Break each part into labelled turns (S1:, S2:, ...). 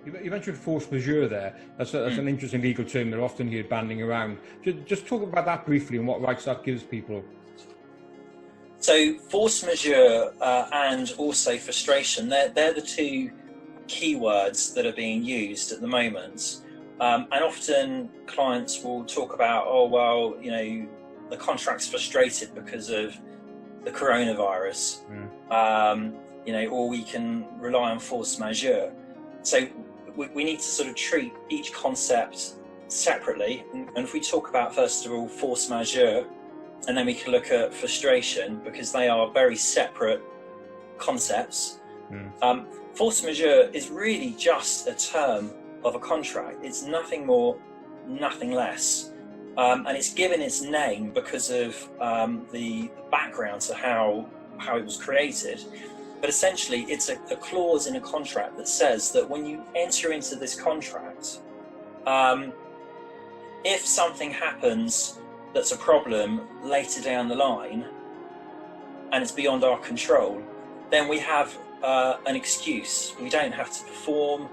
S1: You mentioned force majeure there. That's an interesting legal term that I often hear banding around. Just talk about that briefly and what rights that gives people.
S2: So force majeure and also frustration, they're the two keywords that are being used at the moment. And often clients will talk about, oh, well, the contract's frustrated because of the coronavirus, or we can rely on force majeure. So we need to sort of treat each concept separately. And if we talk about, first of all, force majeure, and then we can look at frustration, because they are very separate concepts. Force majeure is really just a term of a contract. It's nothing more, nothing less. And it's given its name because of the background to how it was created. But essentially, it's a clause in a contract that says that when you enter into this contract, if something happens that's a problem later down the line, and it's beyond our control, then we have an excuse. We don't have to perform.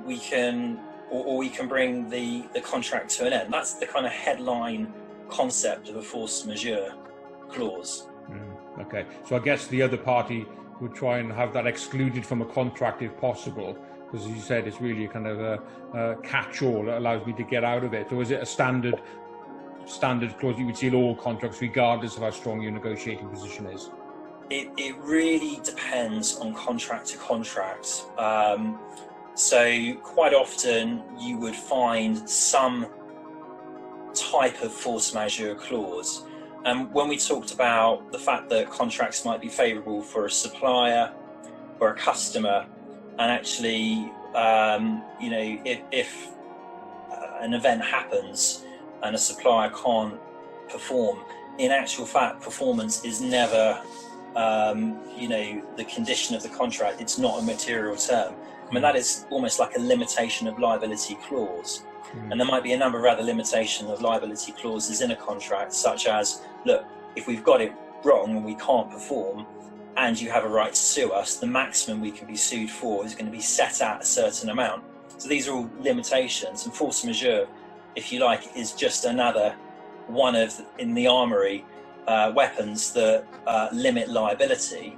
S2: We can bring the contract to an end. That's the kind of headline concept of a force majeure clause.
S1: Okay, so I guess the other party would try and have that excluded from a contract if possible, because as you said, it's really a kind of a catch-all that allows me to get out of it. Or is it a standard clause you would see in all contracts, regardless of how strong your negotiating position is?
S2: It really depends on contract to contract. So quite often you would find some type of force majeure clause. And when we talked about the fact that contracts might be favourable for a supplier or a customer, and actually, if an event happens and a supplier can't perform, in actual fact, performance is never, the condition of the contract. It's not a material term. I mean, that is almost like a limitation of liability clause. And there might be a number of other limitation of liability clauses in a contract, such as, look, if we've got it wrong and we can't perform, and you have a right to sue us, the maximum we can be sued for is going to be set at a certain amount. So these are all limitations, and force majeure, if you like, is just another one of, in the armoury, weapons that limit liability.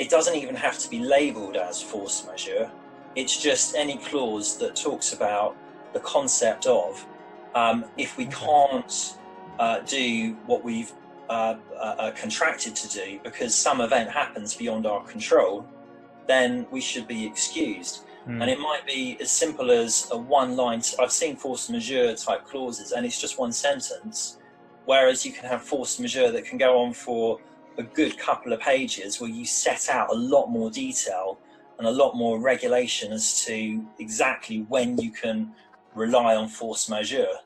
S2: It doesn't even have to be labelled as force majeure. It's just any clause that talks about the concept of, if we can't do what we've contracted to do because some event happens beyond our control, then we should be excused. And it might be as simple as a one-line. I've seen force majeure type clauses and it's just one sentence, whereas you can have force majeure that can go on for a good couple of pages, where you set out a lot more detail and a lot more regulation as to exactly when you can rely on force majeure.